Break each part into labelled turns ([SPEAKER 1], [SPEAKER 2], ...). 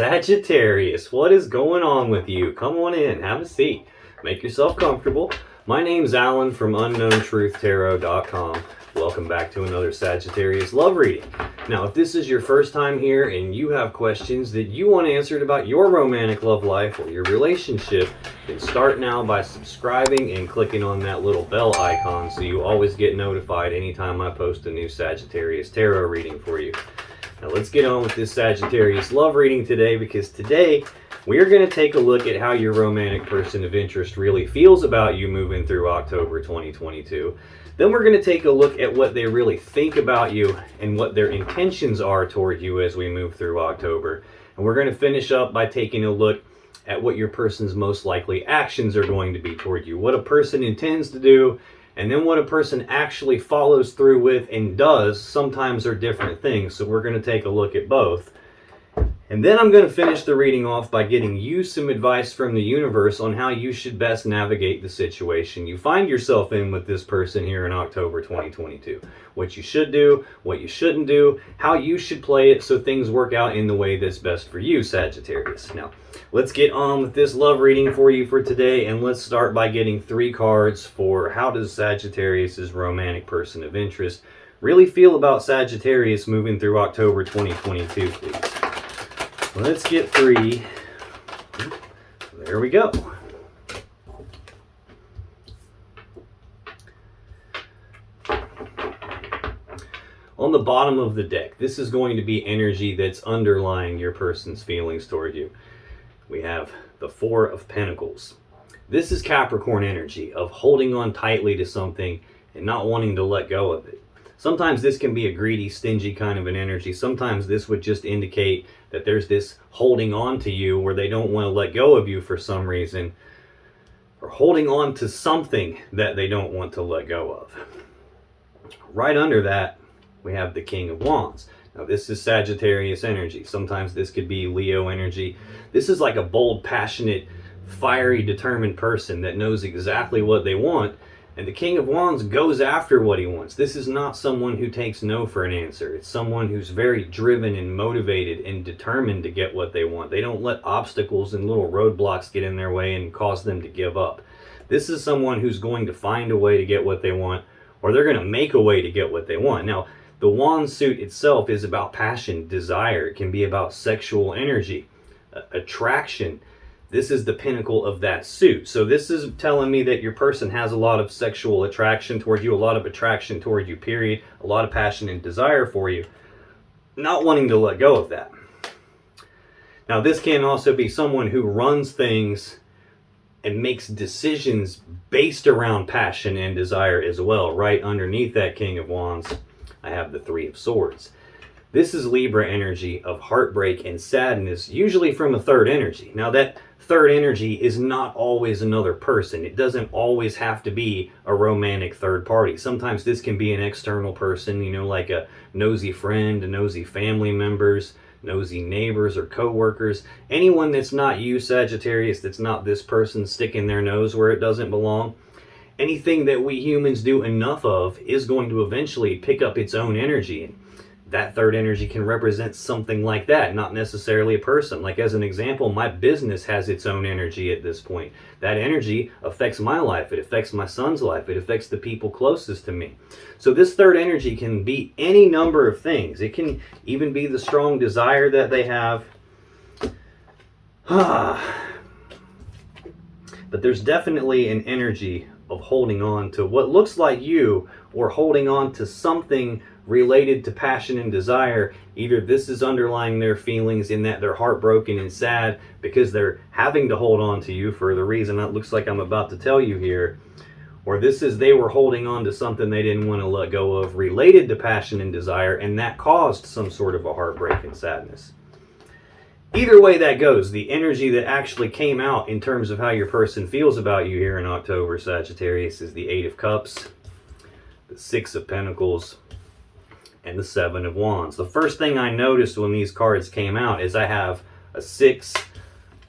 [SPEAKER 1] Sagittarius, what is going on with you? Come on in, have a seat, make yourself comfortable. My name's Alan from UnknownTruthTarot.com. Welcome back to another Sagittarius love reading. Now, if this is your first time here and you have questions that you want answered about your romantic love life or your relationship, then start now by subscribing and clicking on that little bell icon so you always get notified anytime I post a new Sagittarius tarot reading for you. Now let's get on with this Sagittarius love reading today, because today we're going to take a look at how your romantic person of interest really feels about you moving through October 2022. Then we're going to take a look at what they really think about you and what their intentions are toward you as we move through October. And we're going to finish up by taking a look at what your person's most likely actions are going to be toward you, what a person intends to do, and then what a person actually follows through with and does sometimes are different things. So we're going to take a look at both. And then I'm going to finish the reading off by getting you some advice from the universe on how you should best navigate the situation you find yourself in with this person here in October 2022. What you should do, what you shouldn't do, how you should play it so things work out in the way that's best for you, Sagittarius. Now, let's get on with this love reading for you for today, and let's start by getting 3 cards for how does Sagittarius's romantic person of interest really feel about Sagittarius moving through October 2022, please. Let's get 3. There we go. On the bottom of the deck, this is going to be energy that's underlying your person's feelings toward you. We have the 4 of Pentacles. This is Capricorn energy of holding on tightly to something and not wanting to let go of it. Sometimes this can be a greedy, stingy kind of an energy. Sometimes this would just indicate that there's this holding on to you where they don't want to let go of you for some reason, or holding on to something that they don't want to let go of. Right under that, we have the King of Wands. Now this is Sagittarius energy. Sometimes this could be Leo energy. This is like a bold, passionate, fiery, determined person that knows exactly what they want. And the King of Wands goes after what he wants. This is not someone who takes no for an answer. It's someone who's very driven and motivated and determined to get what they want. They don't let obstacles and little roadblocks get in their way and cause them to give up. This is someone who's going to find a way to get what they want, or they're going to make a way to get what they want. Now, the wand suit itself is about passion, desire. It can be about sexual energy, attraction. This is the pinnacle of that suit. So this is telling me that your person has a lot of sexual attraction toward you, a lot of attraction toward you, period. A lot of passion and desire for you, not wanting to let go of that. Now this can also be someone who runs things and makes decisions based around passion and desire as well. Right underneath that King of Wands, I have the 3 of Swords. This is Libra energy of heartbreak and sadness, usually from a third energy. Now that third energy is not always another person. It doesn't always have to be a romantic third party. Sometimes this can be an external person, you know, like a nosy friend, a nosy family members, nosy neighbors or co-workers. Anyone that's not you, Sagittarius, that's not this person sticking their nose where it doesn't belong. Anything that we humans do enough of is going to eventually pick up its own energy. And that third energy can represent something like that, not necessarily a person. Like as an example, my business has its own energy at this point. That energy affects my life. It affects my son's life. It affects the people closest to me. So this third energy can be any number of things. It can even be the strong desire that they have. But there's definitely an energy of holding on to what looks like you, or holding on to something related to passion and desire. Either this is underlying their feelings in that they're heartbroken and sad because they're having to hold on to you for the reason that looks like I'm about to tell you here, or this is they were holding on to something they didn't want to let go of related to passion and desire, and that caused some sort of a heartbreak and sadness. Either way that goes, the energy that actually came out in terms of how your person feels about you here in October, Sagittarius, is the 8 of Cups, the 6 of Pentacles, and the 7 of Wands. The first thing I noticed when these cards came out is I have a 6,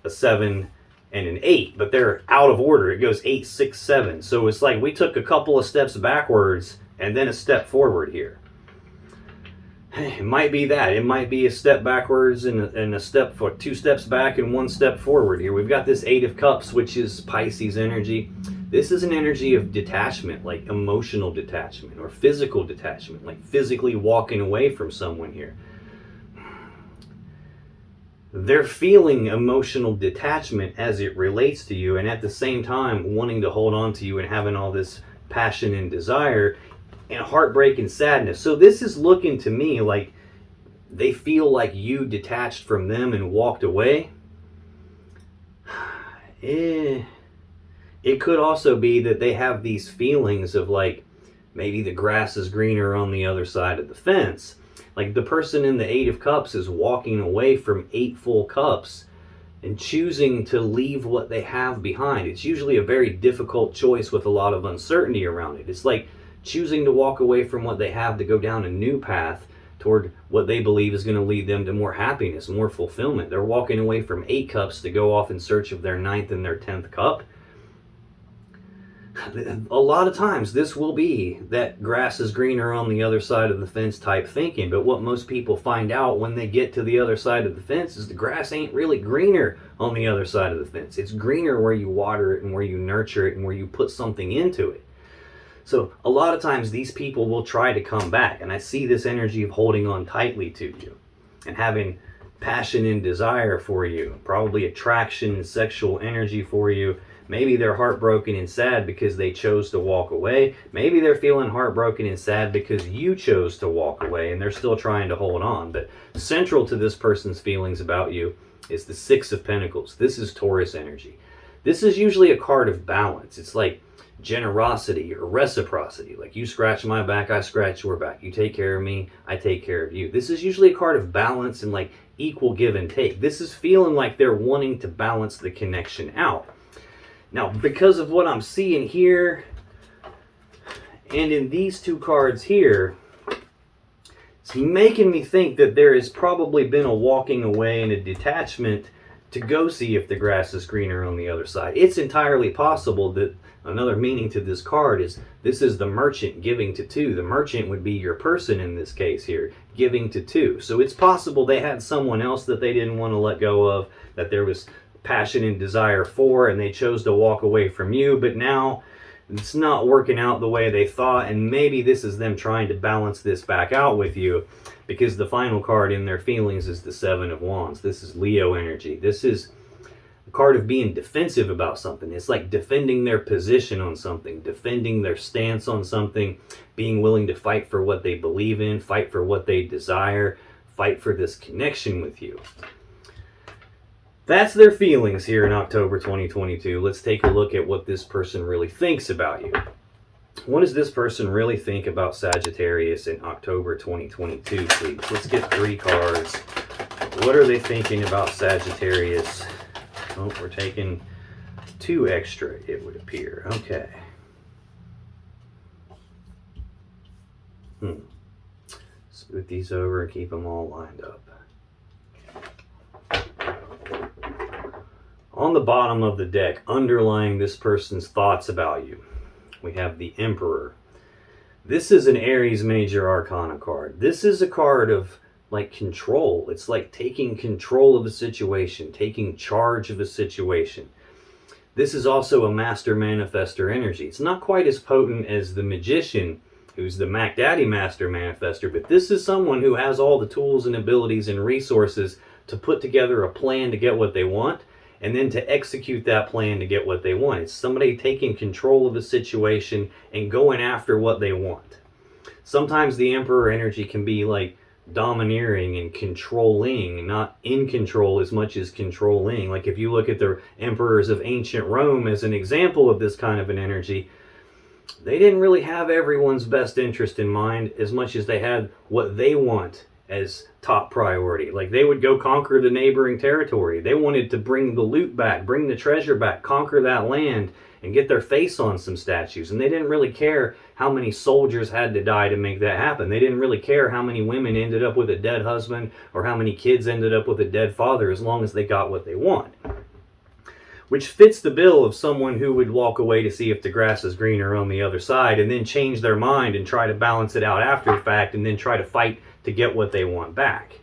[SPEAKER 1] a 7, and an 8, but they're out of order. It goes 8, 6, 7. So it's like we took a couple of steps backwards and then a step forward here. It might be that. It might be a step backwards and a step for 2 steps back and 1 step forward here. We've got this 8 of Cups, which is Pisces energy. This is an energy of detachment, like emotional detachment or physical detachment, like physically walking away from someone here. They're feeling emotional detachment as it relates to you, and at the same time wanting to hold on to you and having all this passion and desire and heartbreak and sadness. So this is looking to me like they feel like you detached from them and walked away. It could also be that they have these feelings of like maybe the grass is greener on the other side of the fence. Like the person in the 8 of Cups is walking away from 8 full cups and choosing to leave what they have behind. It's usually a very difficult choice with a lot of uncertainty around it. It's like choosing to walk away from what they have to go down a new path toward what they believe is going to lead them to more happiness, more fulfillment. They're walking away from 8 cups to go off in search of their 9th and their 10th cup. A lot of times this will be that grass is greener on the other side of the fence type thinking, but what most people find out when they get to the other side of the fence is the grass ain't really greener on the other side of the fence. It's greener where you water it and where you nurture it and where you put something into it. So a lot of times these people will try to come back, and I see this energy of holding on tightly to you and having passion and desire for you, probably attraction and sexual energy for you. Maybe they're heartbroken and sad because they chose to walk away. Maybe they're feeling heartbroken and sad because you chose to walk away and they're still trying to hold on. But central to this person's feelings about you is the 6 of Pentacles. This is Taurus energy. This is usually a card of balance. It's like generosity or reciprocity. Like you scratch my back, I scratch your back. You take care of me, I take care of you. This is usually a card of balance and like equal give and take. This is feeling like they're wanting to balance the connection out. Now, because of what I'm seeing here and in these 2 cards here, it's making me think that there has probably been a walking away and a detachment to go see if the grass is greener on the other side. It's entirely possible that another meaning to this card is this is the merchant giving to 2. The merchant would be your person in this case here, giving to 2. So it's possible they had someone else that they didn't want to let go of, that there was passion and desire for, and they chose to walk away from you, but now it's not working out the way they thought, and maybe this is them trying to balance this back out with you, because the final card in their feelings is the 7 of Wands. This is Leo energy. This is a card of being defensive about something. It's like defending their position on something, defending their stance on something, being willing to fight for what they believe in, fight for what they desire, fight for this connection with you. That's their feelings here in October 2022. Let's take a look at what this person really thinks about you. What does this person really think about Sagittarius in October 2022, please? Let's get 3 cards. What are they thinking about Sagittarius? Oh, we're taking 2 extra, it would appear. Okay. Smooth these over and keep them all lined up. On the bottom of the deck, underlying this person's thoughts about you, we have the Emperor. This is an Aries Major Arcana card. This is a card of like control. It's like taking control of a situation, taking charge of a situation. This is also a Master Manifestor energy. It's not quite as potent as the Magician, who's the Mac Daddy Master Manifestor, but this is someone who has all the tools and abilities and resources to put together a plan to get what they want, and then to execute that plan to get what they want. It's somebody taking control of a situation and going after what they want. Sometimes the Emperor energy can be like domineering and controlling, not in control as much as controlling. Like if you look at the emperors of ancient Rome as an example of this kind of an energy, they didn't really have everyone's best interest in mind as much as they had what they want as top priority. Like they would go conquer the neighboring territory. They wanted to bring the loot back, bring the treasure back, conquer that land, and get their face on some statues. And they didn't really care how many soldiers had to die to make that happen. They didn't really care how many women ended up with a dead husband or how many kids ended up with a dead father, as long as they got what they want. Which fits the bill of someone who would walk away to see if the grass is greener on the other side and then change their mind and try to balance it out after the fact and then try to fight to get what they want back.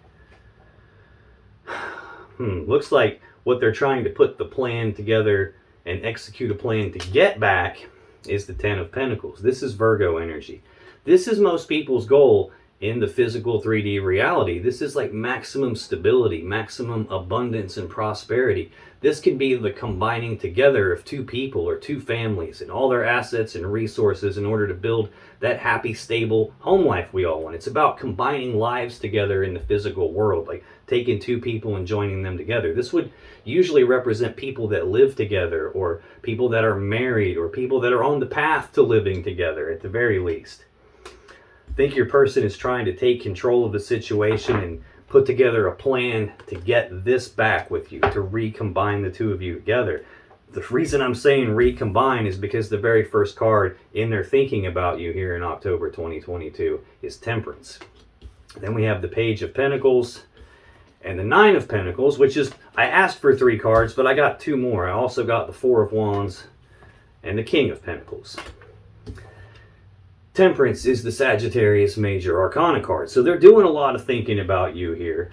[SPEAKER 1] Looks like what they're trying to put the plan together and execute a plan to get back is the Ten of Pentacles. This is Virgo energy. This is most people's goal in the physical 3D reality. This is like maximum stability, maximum abundance and prosperity. This can be the combining together of two people or two families and all their assets and resources in order to build that happy, stable home life we all want. It's about combining lives together in the physical world, like taking two people and joining them together. This would usually represent people that live together, or people that are married, or people that are on the path to living together at the very least. I think your person is trying to take control of the situation and put together a plan to get this back with you, to recombine the two of you together. The reason I'm saying recombine is because the very first card in their thinking about you here in October 2022 is Temperance. Then we have the Page of Pentacles and the Nine of Pentacles, which is, I asked for 3 cards, but I got 2 more. I also got the Four of Wands and the King of Pentacles. Temperance is the Sagittarius Major Arcana card. So they're doing a lot of thinking about you here.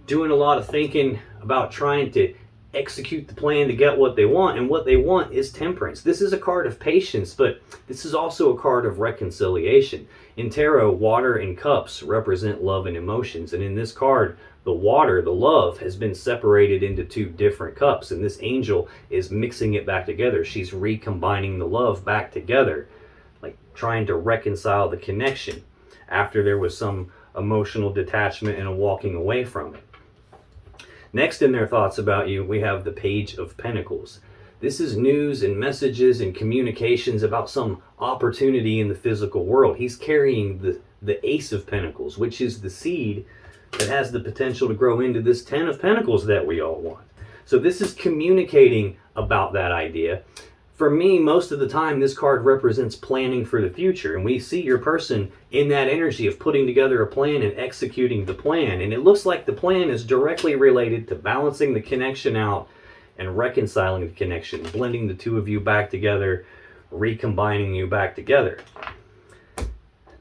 [SPEAKER 1] Doing a lot of thinking about trying to execute the plan to get what they want. And what they want is temperance. This is a card of patience, but this is also a card of reconciliation. In tarot, water and cups represent love and emotions. And in this card, the water, the love, has been separated into 2 different cups. And this angel is mixing it back together. She's recombining the love back together, like trying to reconcile the connection after there was some emotional detachment and a walking away from it. Next in their thoughts about you, we have the Page of Pentacles. This is news and messages and communications about some opportunity in the physical world. He's carrying the Ace of Pentacles, which is the seed that has the potential to grow into this Ten of Pentacles that we all want. So this is communicating about that idea. For me, most of the time, this card represents planning for the future. And we see your person in that energy of putting together a plan and executing the plan. And it looks like the plan is directly related to balancing the connection out and reconciling the connection, blending the two of you back together, recombining you back together.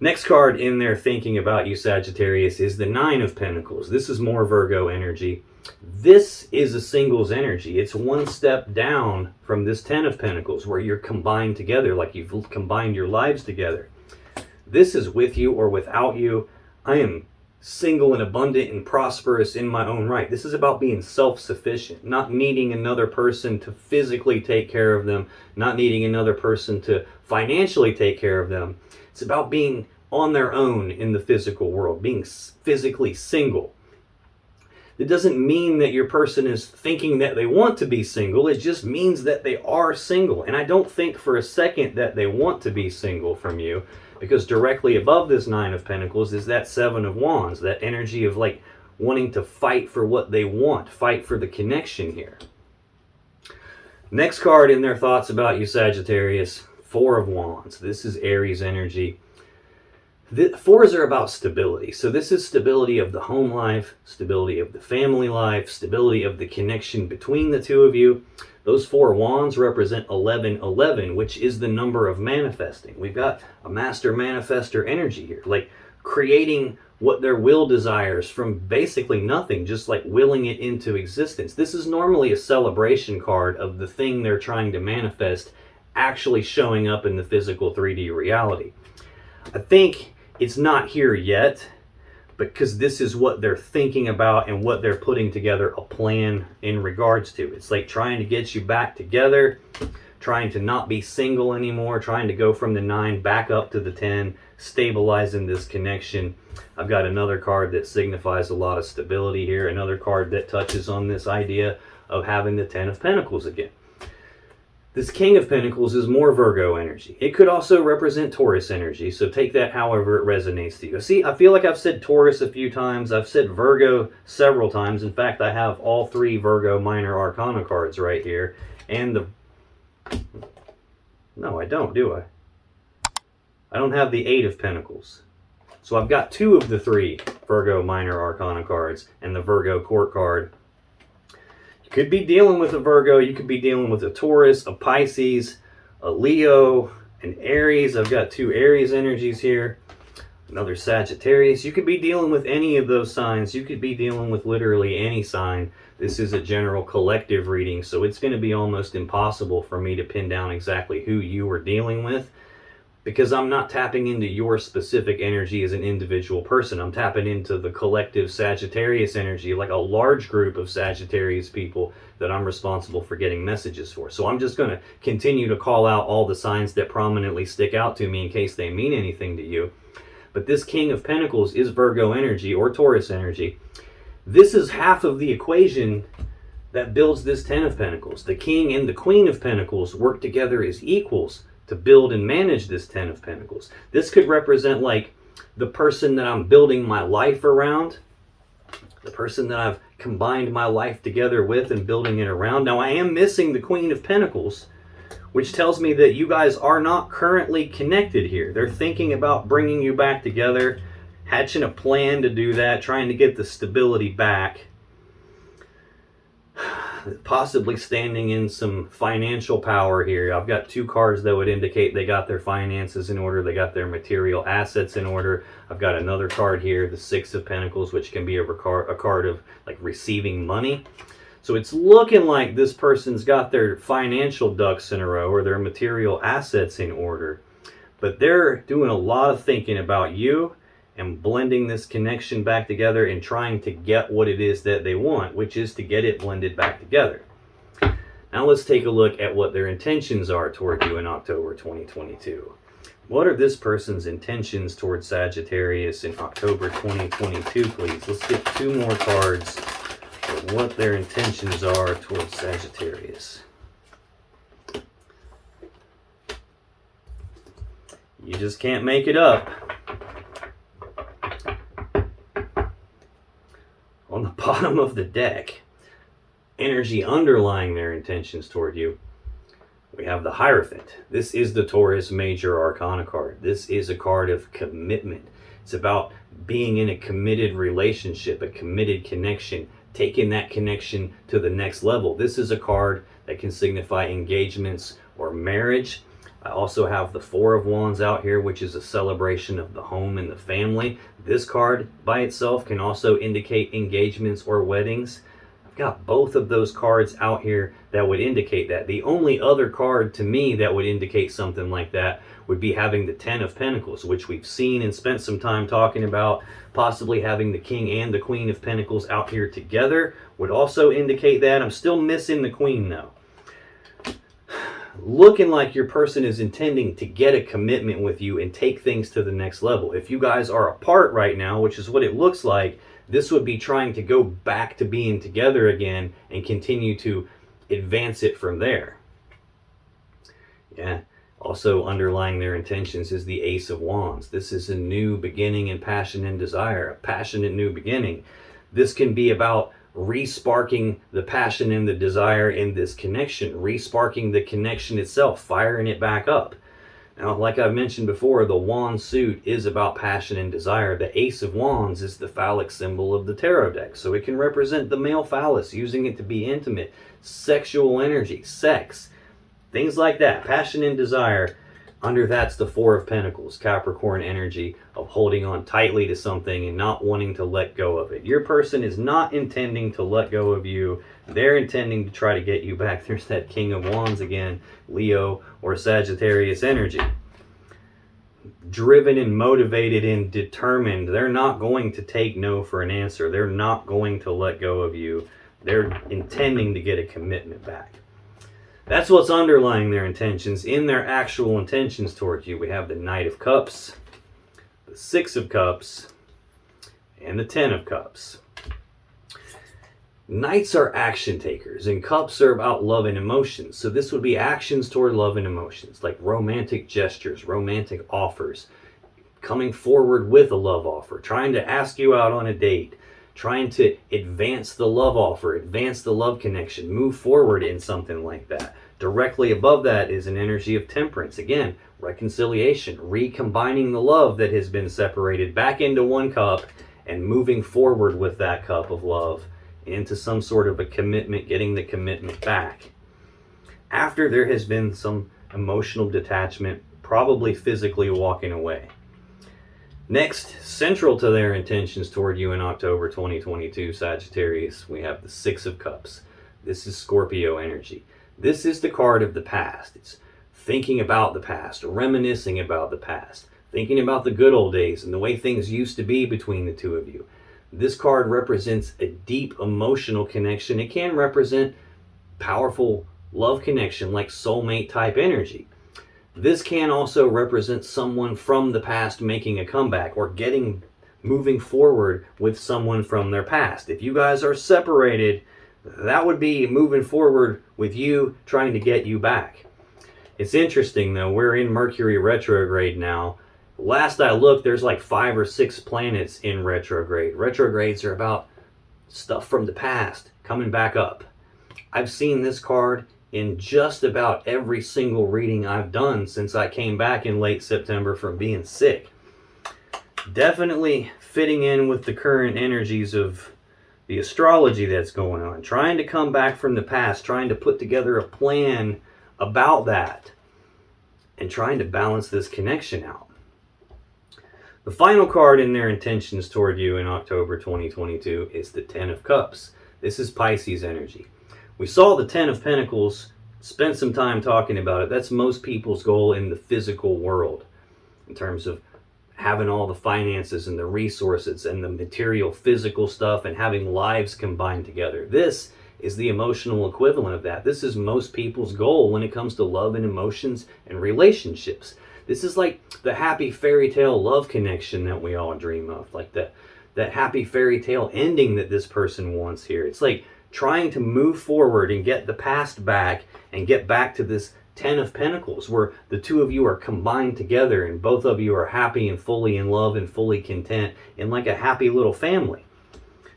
[SPEAKER 1] Next card in there thinking about you, Sagittarius, is the Nine of Pentacles. This is more Virgo energy. This is a singles energy. It's one step down from this Ten of Pentacles, where you're combined together, like you've combined your lives together. This is with you or without you. I am single and abundant and prosperous in my own right. This is about being self-sufficient, not needing another person to physically take care of them, not needing another person to financially take care of them. It's about being on their own in the physical world, being physically single. It doesn't mean that your person is thinking that they want to be single. It just means that they are single. And I don't think for a second that they want to be single from you, because directly above this Nine of Pentacles is that Seven of Wands, that energy of like wanting to fight for what they want, fight for the connection here. Next card in their thoughts about you, Sagittarius, Four of Wands. This is Aries energy. The fours are about stability. So this is stability of the home life, stability of the family life, stability of the connection between the two of you. Those 4 wands represent 1111, which is the number of manifesting. We've got a master manifester energy here, like creating what their will desires from basically nothing, just like willing it into existence. This is normally a celebration card of the thing they're trying to manifest actually showing up in the physical 3D reality. I think it's not here yet, because this is what they're thinking about and what they're putting together a plan in regards to. It's like trying to get you back together, trying to not be single anymore, trying to go from the 9 back up to the 10, stabilizing this connection. I've got another card that signifies a lot of stability here, another card that touches on this idea of having the 10 of Pentacles again. This King of Pentacles is more Virgo energy. It could also represent Taurus energy, so take that however it resonates to you. See, I feel like I've said Taurus a few times. I've said Virgo several times. In fact, I have all 3 Virgo Minor Arcana cards right here. And the... No, I don't, do I? I don't have the 8 of Pentacles. So I've got 2 of the 3 Virgo Minor Arcana cards and the Virgo Court card. Could be dealing with a Virgo, you could be dealing with a Taurus, a Pisces, a Leo, an Aries. I've got 2 Aries energies here. Another Sagittarius. You could be dealing with any of those signs. You could be dealing with literally any sign. This is a general collective reading, so it's going to be almost impossible for me to pin down exactly who you are dealing with, because I'm not tapping into your specific energy as an individual person. I'm tapping into the collective Sagittarius energy, like a large group of Sagittarius people that I'm responsible for getting messages for. So I'm just going to continue to call out all the signs that prominently stick out to me in case they mean anything to you. But this King of Pentacles is Virgo energy or Taurus energy. This is half of the equation that builds this Ten of Pentacles. The King and the Queen of Pentacles work together as equals to build and manage this Ten of Pentacles. This could represent like the person that I'm building my life around, the person that I've combined my life together with and building it around. Now I am missing the Queen of Pentacles, which tells me that you guys are not currently connected here. They're thinking about bringing you back together, hatching a plan to do that, trying to get the stability back, possibly standing in some financial power here. I've got two cards that would indicate they got their finances in order, they got their material assets in order. I've got another card here, the Six of Pentacles, which can be a card of like receiving money. So it's looking like this person's got their financial ducks in a row or their material assets in order. But they're doing a lot of thinking about you and blending this connection back together and trying to get what it is that they want, which is to get it blended back together. Now let's take a look at what their intentions are toward you in October 2022. What are this person's intentions towards Sagittarius in October 2022, please? Let's get two more cards for what their intentions are towards Sagittarius. You just can't make it up. On the bottom of the deck, energy underlying their intentions toward you, we have the Hierophant. This is the Taurus Major Arcana card. This is a card of commitment. It's about being in a committed relationship, a committed connection, taking that connection to the next level. This is a card that can signify engagements or marriage. I also have the Four of Wands out here, which is a celebration of the home and the family. This card by itself can also indicate engagements or weddings. I've got both of those cards out here that would indicate that. The only other card to me that would indicate something like that would be having the Ten of Pentacles, which we've seen and spent some time talking about. Possibly having the King and the Queen of Pentacles out here together would also indicate that. I'm still missing the Queen though. Looking like your person is intending to get a commitment with you and take things to the next level. If you guys are apart right now, which is what it looks like, this would be trying to go back to being together again and continue to advance it from there. Yeah. Also underlying their intentions is the Ace of Wands. This is a new beginning in passion and desire, a passionate new beginning. This can be about re-sparking the passion and the desire in this connection, re-sparking the connection itself, firing it back up. Now, like I've mentioned before, the wand suit is about passion and desire. The Ace of Wands is the phallic symbol of the tarot deck, so it can represent the male phallus, using it to be intimate, sexual energy, sex, things like that, passion and desire. Under that's the Four of Pentacles, Capricorn energy of holding on tightly to something and not wanting to let go of it. Your person is not intending to let go of you. They're intending to try to get you back. There's that King of Wands again, Leo or Sagittarius energy. Driven and motivated and determined. They're not going to take no for an answer. They're not going to let go of you. They're intending to get a commitment back. That's what's underlying their intentions. In their actual intentions towards you, we have the Knight of Cups, the Six of Cups, and the Ten of Cups. Knights are action takers, and cups are about love and emotions. So this would be actions toward love and emotions, like romantic gestures, romantic offers, coming forward with a love offer, trying to ask you out on a date, trying to advance the love offer, advance the love connection, move forward in something like that. Directly above that is an energy of temperance. Again, reconciliation, recombining the love that has been separated back into one cup and moving forward with that cup of love into some sort of a commitment, getting the commitment back. After there has been some emotional detachment, probably physically walking away. Next, central to their intentions toward you in October 2022, Sagittarius, we have the Six of Cups. This is Scorpio energy. This is the card of the past. It's thinking about the past, reminiscing about the past, thinking about the good old days and the way things used to be between the two of you. This card represents a deep emotional connection. It can represent powerful love connection, like soulmate type energy. This can also represent someone from the past making a comeback or moving forward with someone from their past. If you guys are separated, that would be moving forward with you trying to get you back. It's interesting though, we're in Mercury retrograde now. Last I looked, there's like 5 or 6 planets in retrograde. Retrogrades are about stuff from the past coming back up. I've seen this card in just about every single reading I've done since I came back in late September from being sick. Definitely fitting in with the current energies of the astrology that's going on. Trying to come back from the past, trying to put together a plan about that, and trying to balance this connection out. The final card in their intentions toward you in October 2022 is the Ten of Cups. This is Pisces energy. We saw the Ten of Pentacles, spent some time talking about it. That's most people's goal in the physical world, in terms of having all the finances and the resources and the material physical stuff and having lives combined together. This is the emotional equivalent of that. This is most people's goal when it comes to love and emotions and relationships. This is like the happy fairy tale love connection that we all dream of, like that happy fairy tale ending that this person wants here. It's like trying to move forward and get the past back and get back to this Ten of Pentacles where the two of you are combined together and both of you are happy and fully in love and fully content in like a happy little family.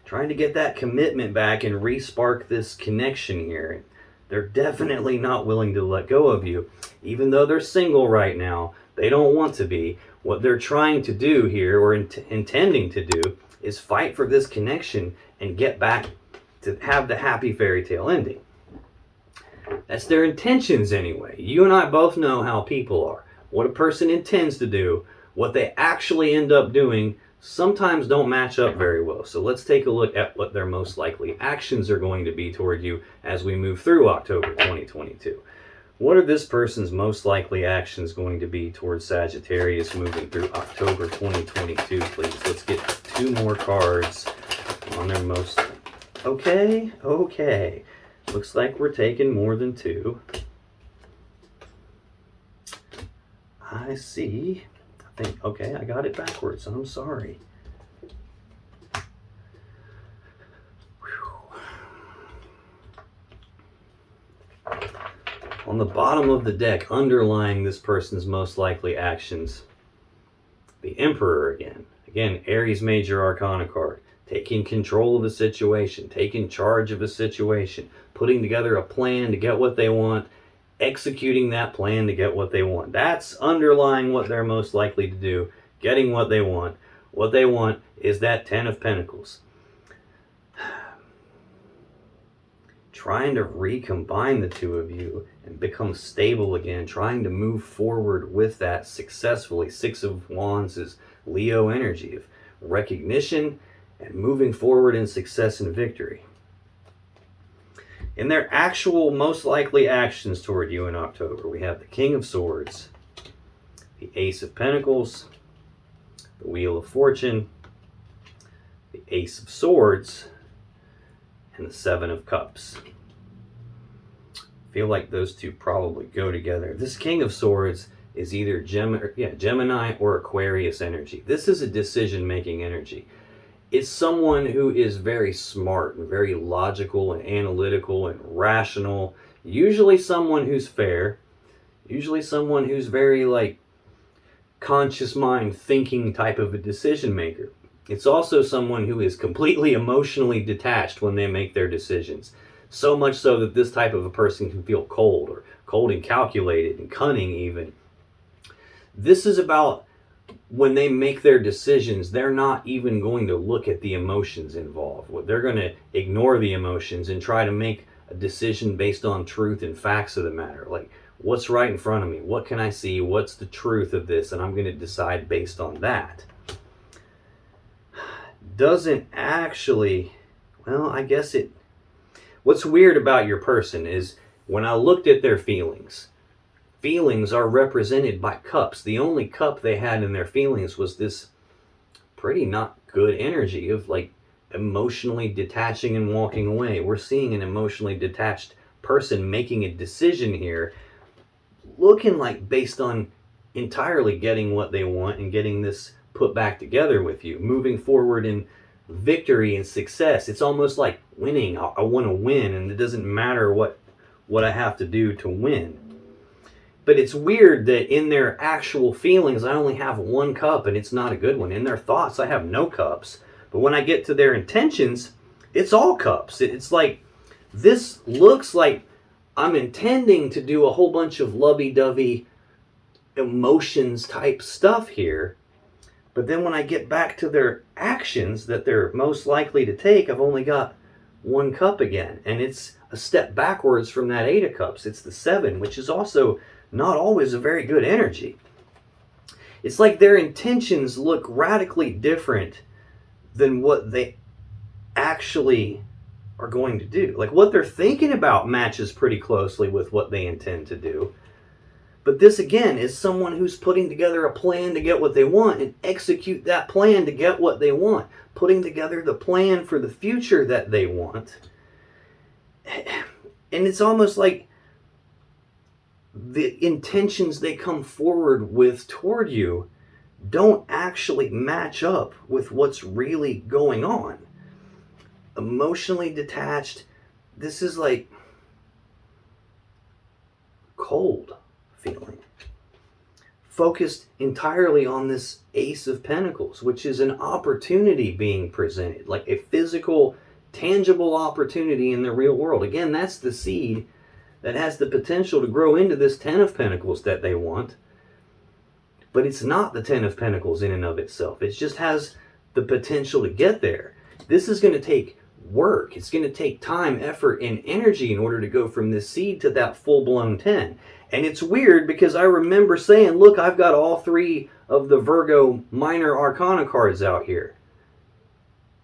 [SPEAKER 1] Trying to get that commitment back and re-spark this connection here. They're definitely not willing to let go of you. Even though they're single right now, they don't want to be. What they're trying to do here, or intending to do, is fight for this connection and get back to have the happy fairy tale ending. That's their intentions anyway. You and I both know how people are. What a person intends to do, what they actually end up doing, sometimes don't match up very well. So let's take a look at what their most likely actions are going to be toward you as we move through October 2022. What are this person's most likely actions going to be towards Sagittarius moving through October 2022, please? Let's get 2 more cards on their most... Okay. Looks like we're taking more than 2. I see. Okay, I got it backwards. I'm sorry. Whew. On the bottom of the deck, underlying this person's most likely actions, the Emperor again. Again, Aries Major Arcana card. Taking control of a situation, taking charge of a situation, putting together a plan to get what they want, executing that plan to get what they want. That's underlying what they're most likely to do, getting what they want. What they want is that Ten of Pentacles. Trying to recombine the two of you and become stable again, trying to move forward with that successfully. 6 of Wands is Leo energy of recognition and moving forward in success and victory. In their actual most likely actions toward you in October, we have the King of Swords, the Ace of Pentacles, the Wheel of Fortune, the Ace of Swords, and the 7 of Cups. I feel like those two probably go together. This King of Swords is either Gemini or Aquarius energy. This is a decision-making energy. It's someone who is very smart and very logical and analytical and rational. Usually someone who's fair. Usually someone who's very like conscious mind thinking type of a decision maker. It's also someone who is completely emotionally detached when they make their decisions. So much so that this type of a person can feel cold, or cold and calculated and cunning even. This is about when they make their decisions, they're not even going to look at the emotions involved. They're going to ignore the emotions and try to make a decision based on truth and facts of the matter. Like, what's right in front of me? What can I see? What's the truth of this? And I'm going to decide based on that. doesn't actually, well, I guess it, what's weird about your person is when I looked at their feelings, feelings are represented by cups. The only cup they had in their feelings was this pretty not good energy of like emotionally detaching and walking away. We're seeing an emotionally detached person making a decision here, looking like based on entirely getting what they want and getting this put back together with you, moving forward in victory and success. It's almost like winning. I want to win, and it doesn't matter what I have to do to win. But it's weird that in their actual feelings, I only have one cup, and it's not a good one. In their thoughts, I have no cups. But when I get to their intentions, it's all cups. It's like, this looks like I'm intending to do a whole bunch of lovey-dovey emotions type stuff here. But then when I get back to their actions that they're most likely to take, I've only got one cup again. And it's a step backwards from that 8 of cups. It's the 7, which is also not always a very good energy. It's like their intentions look radically different than what they actually are going to do. Like what they're thinking about matches pretty closely with what they intend to do. But this again is someone who's putting together a plan to get what they want and execute that plan to get what they want. Putting together the plan for the future that they want. And it's almost like the intentions they come forward with toward you don't actually match up with what's really going on. Emotionally detached, this is like cold feeling. Focused entirely on this Ace of Pentacles, which is an opportunity being presented, like a physical, tangible opportunity in the real world. Again, that's the seed that has the potential to grow into this 10 of Pentacles that they want. But it's not the 10 of Pentacles in and of itself. It just has the potential to get there. This is going to take work. It's going to take time, effort, and energy in order to go from this seed to that full-blown 10. And it's weird because I remember saying, look, I've got all 3 of the Virgo minor arcana cards out here.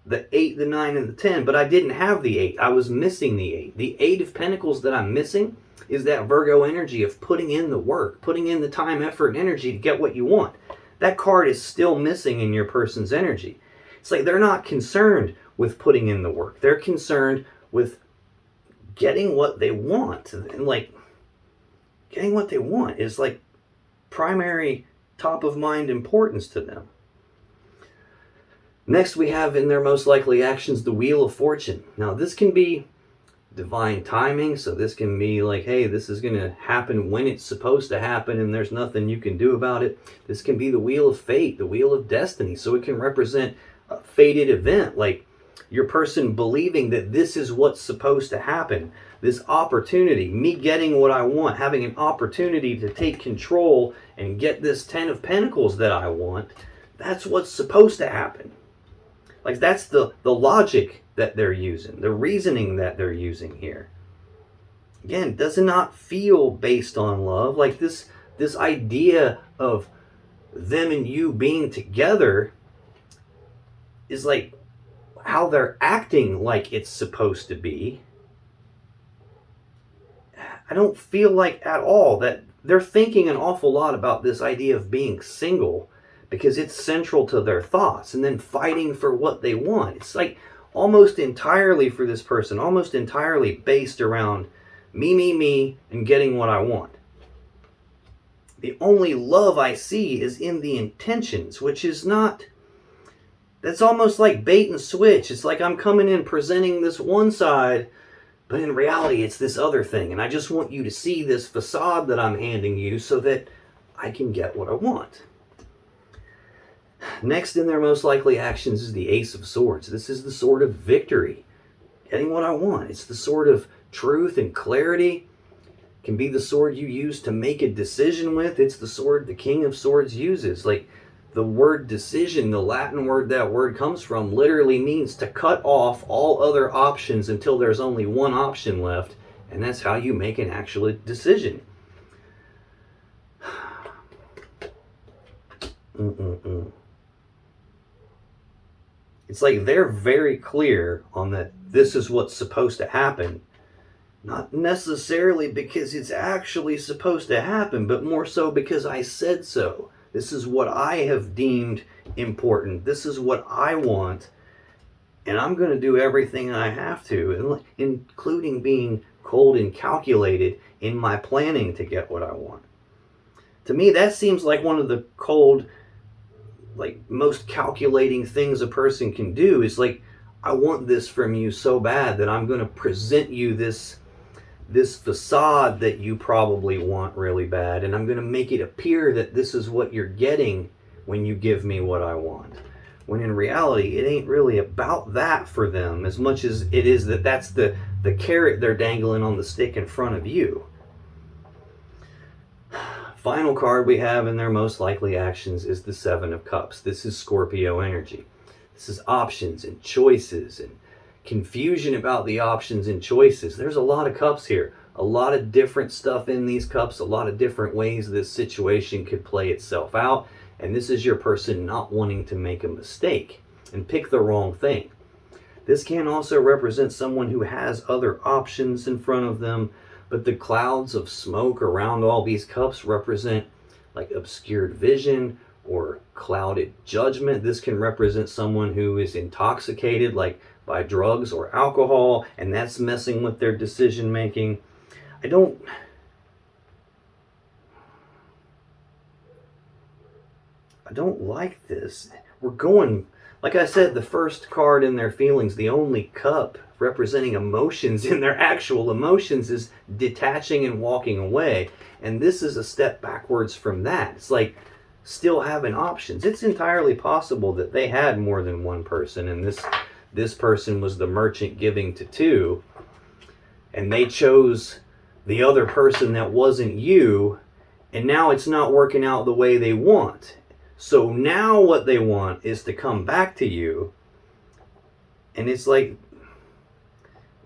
[SPEAKER 1] The 8, the 9, and the 10, but I didn't have the 8. I was missing the 8. The 8 of Pentacles that I'm missing is that Virgo energy of putting in the work, putting in the time, effort, and energy to get what you want. That card is still missing in your person's energy. It's like they're not concerned with putting in the work. They're concerned with getting what they want. And like, getting what they want is like primary, top of mind importance to them. Next, we have in their most likely actions the Wheel of Fortune. Now, this can be divine timing, so this can be like, hey, this is going to happen when it's supposed to happen and there's nothing you can do about it. This can be the Wheel of Fate, the Wheel of Destiny, so it can represent a fated event, like your person believing that this is what's supposed to happen. This opportunity, me getting what I want, having an opportunity to take control and get this 10 of Pentacles that I want, that's what's supposed to happen. Like that's the logic that they're using, the reasoning that they're using here. Again, does not feel based on love. Like this idea of them and you being together is like how they're acting like it's supposed to be. I don't feel like at all that they're thinking an awful lot about this idea of being single because it's central to their thoughts, and then fighting for what they want. It's like almost entirely for this person, almost entirely based around me, and getting what I want. The only love I see is in the intentions, which is not, that's almost like bait and switch. It's like I'm coming in presenting this one side, but in reality it's this other thing. And I just want you to see this facade that I'm handing you so that I can get what I want. Next in their most likely actions is the Ace of Swords. This is the sword of victory. Getting what I want. It's the sword of truth and clarity. It can be the sword you use to make a decision with. It's the sword the King of Swords uses. Like the word decision, the Latin word that word comes from, literally means to cut off all other options until there's only one option left. And that's how you make an actual decision. It's like they're very clear on that this is what's supposed to happen. Not necessarily because it's actually supposed to happen, but more so because I said so. This is what I have deemed important. This is what I want. And I'm going to do everything I have to, including being cold and calculated in my planning to get what I want. To me, that seems like one of the cold, like most calculating things a person can do is like, I want this from you so bad that I'm going to present you this facade that you probably want really bad, and I'm going to make it appear that this is what you're getting when you give me what I want. When in reality, it ain't really about that for them as much as it is that that's the carrot they're dangling on the stick in front of you. Final card we have in their most likely actions is the Seven of Cups. This is Scorpio energy. This is options and choices and confusion about the options and choices. There's a lot of cups here. A lot of different stuff in these cups. A lot of different ways this situation could play itself out. And this is your person not wanting to make a mistake and pick the wrong thing. This can also represent someone who has other options in front of them, but the clouds of smoke around all these cups represent like obscured vision or clouded judgment. This can represent someone who is intoxicated, like by drugs or alcohol, and that's messing with their decision making. I don't like this. We're going, like I said, the first card in their feelings, the only cup representing emotions in their actual emotions, is detaching and walking away. And this is a step backwards from that. It's like still having options. It's entirely possible that they had more than one person, and this person was the merchant giving to two, and they chose the other person that wasn't you, and now it's not working out the way they want. So now what they want is to come back to you, and it's like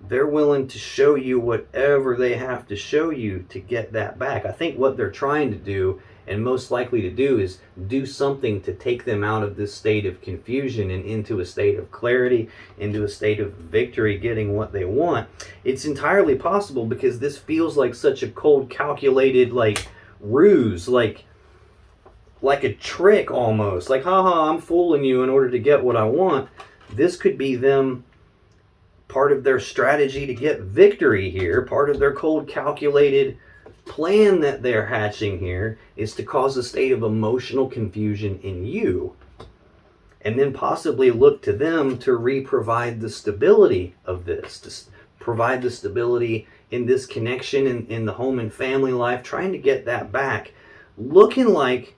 [SPEAKER 1] they're willing to show you whatever they have to show you to get that back. I think what they're trying to do, and most likely to do, is do something to take them out of this state of confusion and into a state of clarity, into a state of victory, getting what they want. It's entirely possible because this feels like such a cold, calculated, like ruse, like a trick almost. Like, haha, I'm fooling you in order to get what I want. This could be them, part of their strategy to get victory here, part of their cold, calculated plan that they're hatching here is to cause a state of emotional confusion in you, and then possibly look to them to re-provide the stability of this, to provide the stability in this connection in the home and family life, trying to get that back, looking like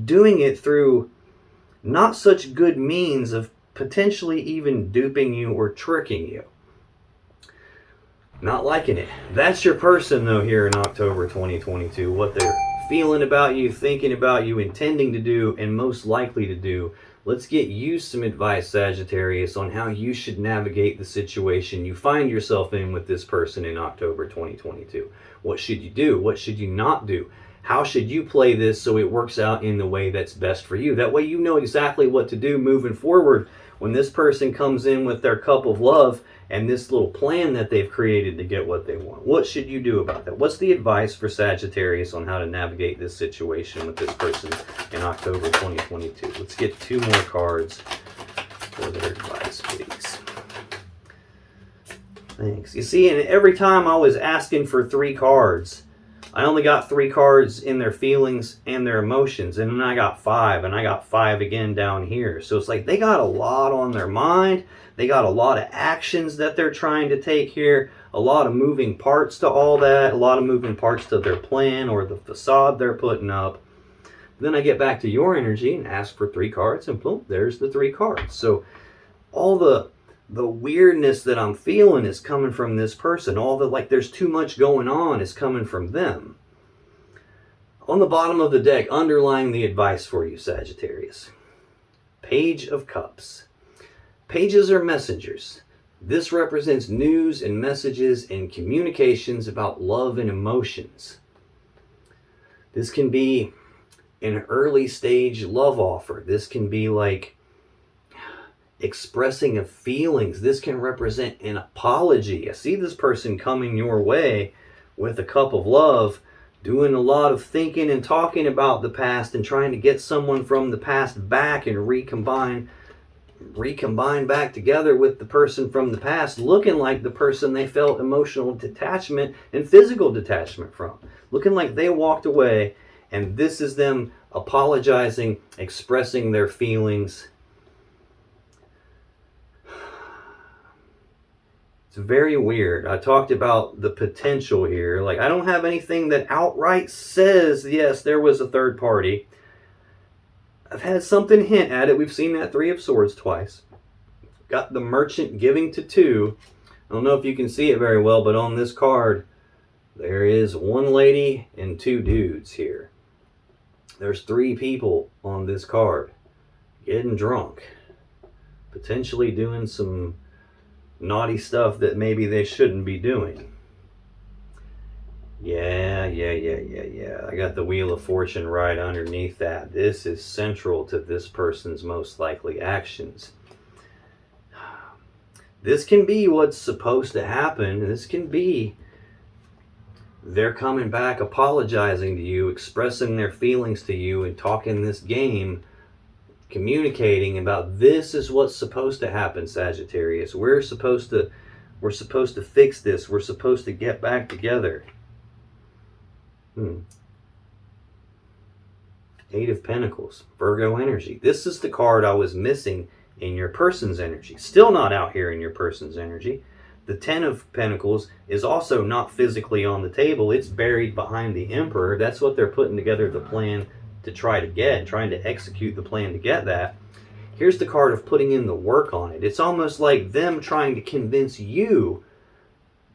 [SPEAKER 1] doing it through not such good means of potentially even duping you or tricking you. Not liking it. That's your person, though, here in October 2022. What they're feeling about you, thinking about you, intending to do, and most likely to do. Let's get you some advice, Sagittarius, on how you should navigate the situation you find yourself in with this person in October 2022. What should you do? What should you not do? How should you play this so it works out in the way that's best for you? That way you know exactly what to do moving forward when this person comes in with their cup of love and this little plan that they've created to get what they want. What should you do about that? What's the advice for Sagittarius on how to navigate this situation with this person in October 2022? Let's get two more cards for their advice, please. Thanks. You see, and every time I was asking for 3 cards, I only got 3 cards in their feelings and their emotions, and then I got 5, and I got 5 again down here. So it's like they got a lot on their mind. They got a lot of actions that they're trying to take here, a lot of moving parts to all that, a lot of moving parts to their plan or the facade they're putting up. Then I get back to your energy and ask for 3 cards, and boom, there's the 3 cards. So all the weirdness that I'm feeling is coming from this person. All the, like, there's too much going on is coming from them. On the bottom of the deck, underlying the advice for you, Sagittarius. Page of Cups. Pages are messengers. This represents news and messages and communications about love and emotions. This can be an early stage love offer. This can be like expressing of feelings. This can represent an apology. I see this person coming your way with a cup of love, doing a lot of thinking and talking about the past and trying to get someone from the past back and recombine back together with the person from the past, looking like the person they felt emotional detachment and physical detachment from, looking like they walked away, and this is them apologizing, expressing their feelings. It's very weird. I talked about the potential here. Like, I don't have anything that outright says, yes, there was a third party. I've had something hint at it. We've seen that Three of Swords twice. Got the Merchant giving to two. I don't know if you can see it very well, but on this card, there is one lady and two dudes here. There's three people on this card getting drunk, potentially doing some naughty stuff that maybe they shouldn't be doing. Yeah. I got the Wheel of Fortune right underneath that. This is central to this person's most likely actions. This can be what's supposed to happen. This can be they're coming back, apologizing to you, expressing their feelings to you, and talking this game, communicating about this is what's supposed to happen, Sagittarius. We're supposed to fix this. We're supposed to get back together. Eight of Pentacles, Virgo energy. This is the card I was missing in your person's energy. Still not out here in your person's energy. The Ten of Pentacles is also not physically on the table. It's buried behind the Emperor. That's what they're putting together the plan to try to get, trying to execute the plan to get that. Here's the card of putting in the work on it. It's almost like them trying to convince you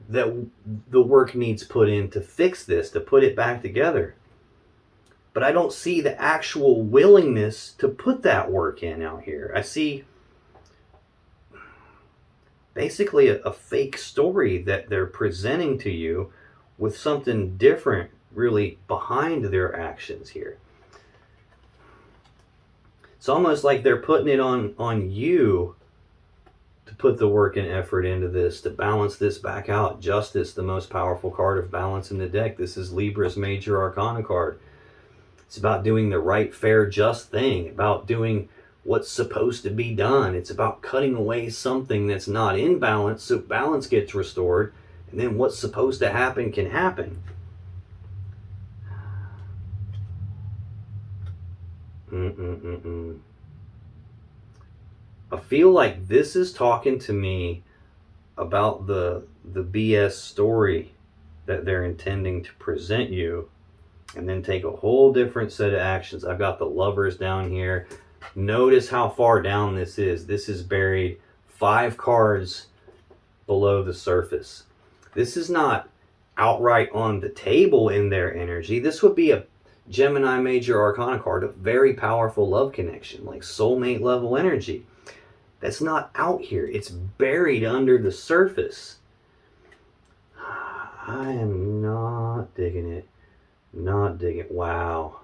[SPEAKER 1] that the work needs put in to fix this, to put it back together. But I don't see the actual willingness to put that work in out here. I see basically a fake story that they're presenting to you with something different really behind their actions here. It's almost like they're putting it on you to put the work and effort into this, to balance this back out. Justice, the most powerful card of balance in the deck. This is Libra's major arcana card. It's about doing the right, fair, just thing, about doing what's supposed to be done. It's about cutting away something that's not in balance so balance gets restored, and then what's supposed to happen can happen. I feel like this is talking to me about the BS story that they're intending to present you, and then take a whole different set of actions. I've got the Lovers down here. Notice how far down this is. This is buried 5 cards below the surface. This is not outright on the table in their energy. This would be a Gemini major arcana card, a very powerful love connection, like soulmate level energy. That's not out here. It's buried under the surface. I am not digging it. Not digging it. Wow.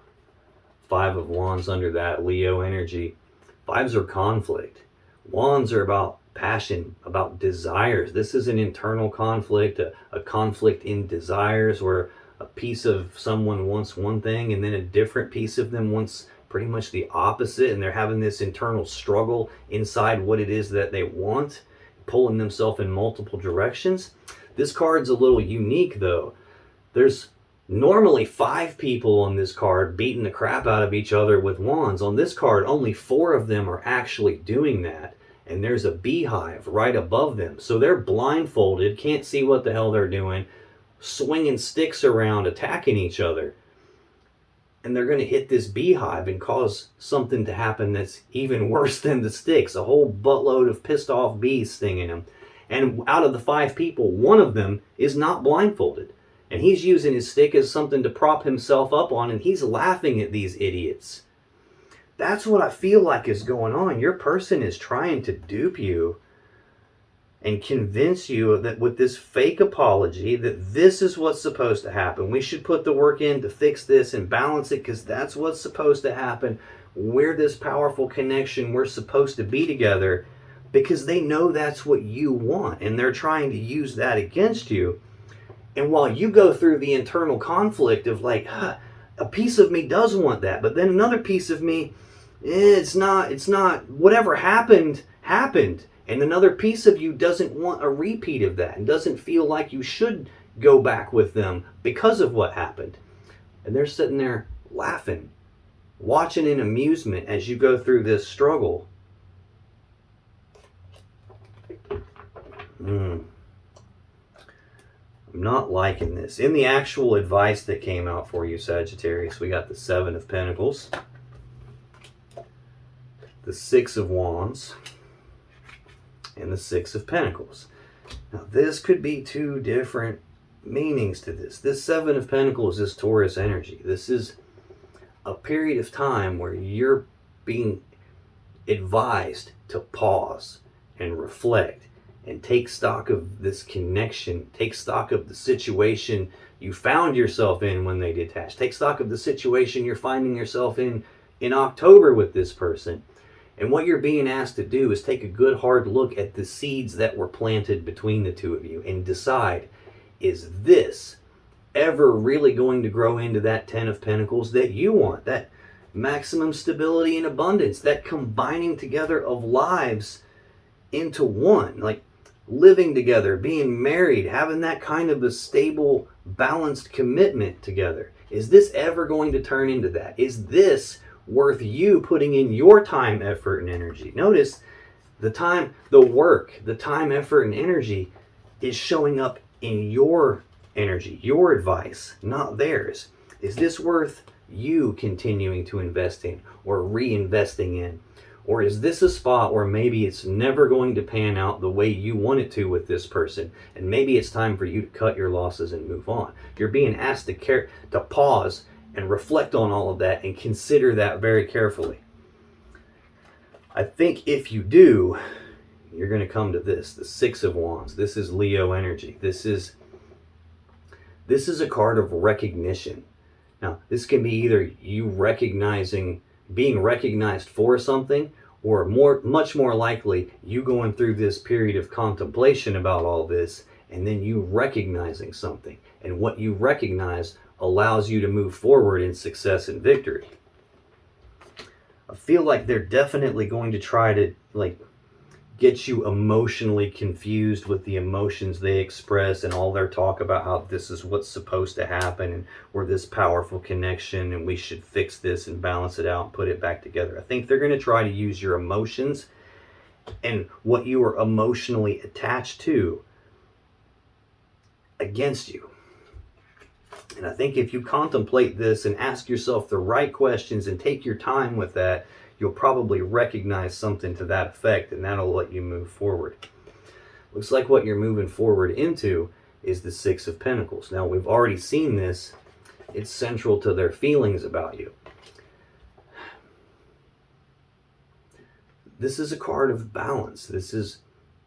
[SPEAKER 1] 5 of Wands under that Leo energy. 5s are conflict. Wands are about passion, about desires. This is an internal conflict, a conflict in desires, where a piece of someone wants one thing and then a different piece of them wants pretty much the opposite, and they're having this internal struggle inside what it is that they want, pulling themselves in multiple directions. This card's a little unique though. There's normally 5 people on this card beating the crap out of each other with wands. On this card, only 4 of them are actually doing that, and there's a beehive right above them. So they're blindfolded, can't see what the hell they're doing, swinging sticks around, attacking each other. And they're going to hit this beehive and cause something to happen that's even worse than the sticks. A whole buttload of pissed off bees stinging them. And out of the 5 people, 1 of them is not blindfolded. And he's using his stick as something to prop himself up on, and he's laughing at these idiots. That's what I feel like is going on. Your person is trying to dupe you and convince you that with this fake apology that this is what's supposed to happen. We should put the work in to fix this and balance it because that's what's supposed to happen. We're this powerful connection. We're supposed to be together. because they know that's what you want, and they're trying to use that against you. And while you go through the internal conflict of like, a piece of me does want that, but then another piece of me, it's not, whatever happened, happened. And another piece of you doesn't want a repeat of that and doesn't feel like you should go back with them because of what happened. And they're sitting there laughing, watching in amusement as you go through this struggle. I'm not liking this. In the actual advice that came out for you, Sagittarius, we got the Seven of Pentacles, the Six of Wands, and the Six of Pentacles. Now, this could be two different meanings to this. This Seven of Pentacles is Taurus energy. This is a period of time where you're being advised to pause and reflect and take stock of this connection, take stock of the situation you found yourself in when they detached, take stock of the situation you're finding yourself in October with this person. And what you're being asked to do is take a good hard look at the seeds that were planted between the two of you and decide, is this ever really going to grow into that Ten of Pentacles that you want? That maximum stability and abundance, that combining together of lives into one, like living together, being married, having that kind of a stable, balanced commitment together. Is this ever going to turn into that? Is this worth you putting in your time, effort, and energy? Notice the time, the work, the time, effort, and energy is showing up in your energy, your advice, not theirs. Is this worth you continuing to invest in or reinvesting in? Or is this a spot where maybe it's never going to pan out the way you want it to with this person, and maybe it's time for you to cut your losses and move on? You're being asked to pause and reflect on all of that and consider that very carefully. I think if you do, you're going to come to this, the Six of Wands. This is Leo energy. This is a card of recognition. Now, this can be either you being recognized for something, or much more likely, you going through this period of contemplation about all this, and then you recognizing something. And what you recognize allows you to move forward in success and victory. I feel like they're definitely going to try to get you emotionally confused with the emotions they express and all their talk about how this is what's supposed to happen and we're this powerful connection and we should fix this and balance it out and put it back together. I think they're going to try to use your emotions and what you are emotionally attached to against you. And I think if you contemplate this and ask yourself the right questions and take your time with that, you'll probably recognize something to that effect, and that'll let you move forward. Looks like what you're moving forward into is the Six of Pentacles. Now, we've already seen this. It's central to their feelings about you. This is a card of balance. This is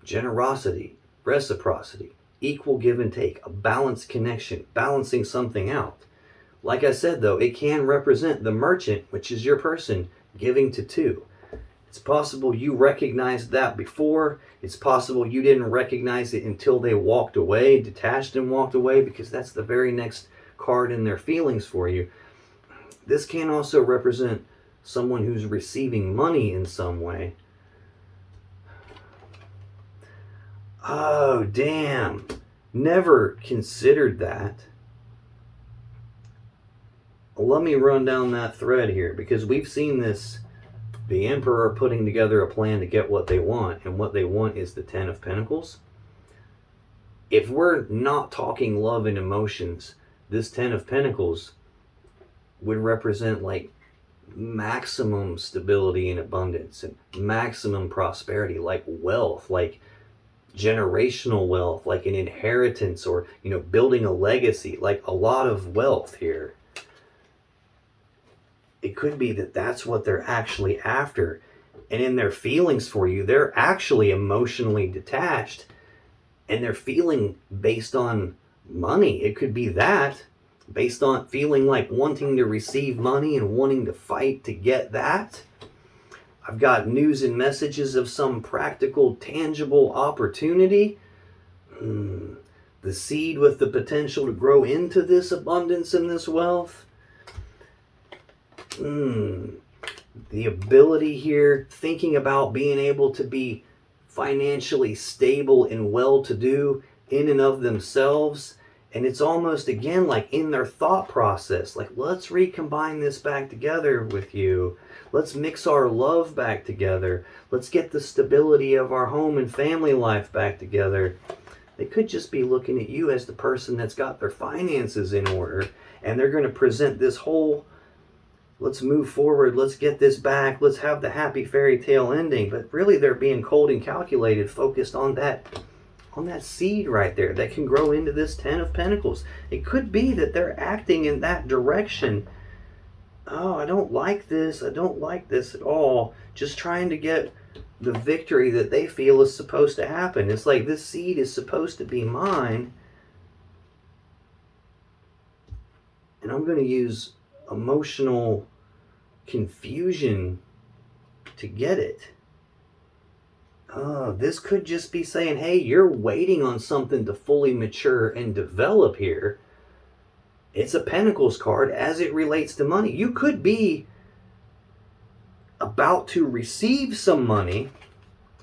[SPEAKER 1] generosity, reciprocity, equal give and take, a balanced connection, balancing something out. Like I said, though, it can represent the merchant, which is your person, giving to two. It's possible you recognized that before. It's possible you didn't recognize it until they walked away, detached and walked away, because that's the very next card in their feelings for you. This can also represent someone who's receiving money in some way. Oh, damn. Never considered that. Let me run down that thread here, because we've seen this, the Emperor putting together a plan to get what they want, and what they want is the Ten of Pentacles. If we're not talking love and emotions, this Ten of Pentacles would represent like maximum stability and abundance and maximum prosperity, like wealth, like generational wealth, like an inheritance, or building a legacy, like a lot of wealth here. It could be that that's what they're actually after. And in their feelings for you, they're actually emotionally detached. And they're feeling based on money. It could be that, based on feeling like wanting to receive money and wanting to fight to get that. I've got news and messages of some practical, tangible opportunity. The seed with the potential to grow into this abundance and this wealth. The ability here, thinking about being able to be financially stable and well-to-do in and of themselves. And it's almost, again, like in their thought process, like, let's recombine this back together with you. Let's mix our love back together. Let's get the stability of our home and family life back together. They could just be looking at you as the person that's got their finances in order, and they're going to present this whole, let's move forward, let's get this back, let's have the happy fairy tale ending. But really they're being cold and calculated, focused on that seed right there that can grow into this 10 of Pentacles. It could be that they're acting in that direction. Oh, I don't like this. I don't like this at all. Just trying to get the victory that they feel is supposed to happen. It's like this seed is supposed to be mine. And I'm going to use emotional confusion to get it. This could just be saying, hey, you're waiting on something to fully mature and develop here. It's a Pentacles card as it relates to money. You could be about to receive some money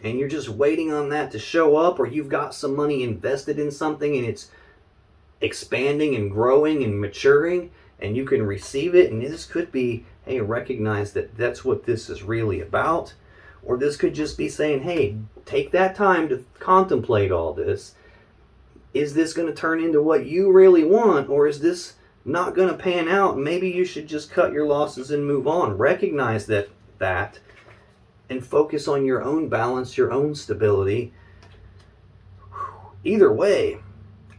[SPEAKER 1] and you're just waiting on that to show up, or you've got some money invested in something and it's expanding and growing and maturing and you can receive it. And this could be, hey, recognize that that's what this is really about. Or this could just be saying, hey, take that time to contemplate all this. Is this going to turn into what you really want? Or is this not going to pan out? Maybe you should just cut your losses and move on. Recognize that and focus on your own balance, your own stability. Either way,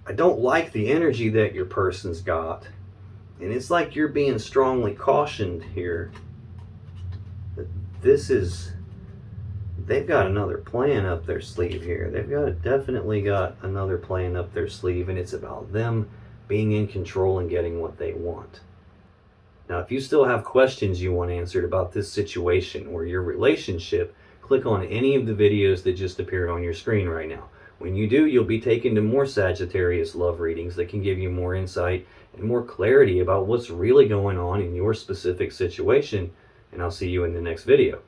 [SPEAKER 1] I don't like the energy that your person's got. And it's like you're being strongly cautioned here. They've got another plan up their sleeve here. They've definitely got another plan up their sleeve, and it's about them being in control and getting what they want. Now, if you still have questions you want answered about this situation or your relationship, click on any of the videos that just appeared on your screen right now. When you do, you'll be taken to more Sagittarius love readings that can give you more insight and more clarity about what's really going on in your specific situation. And I'll see you in the next video.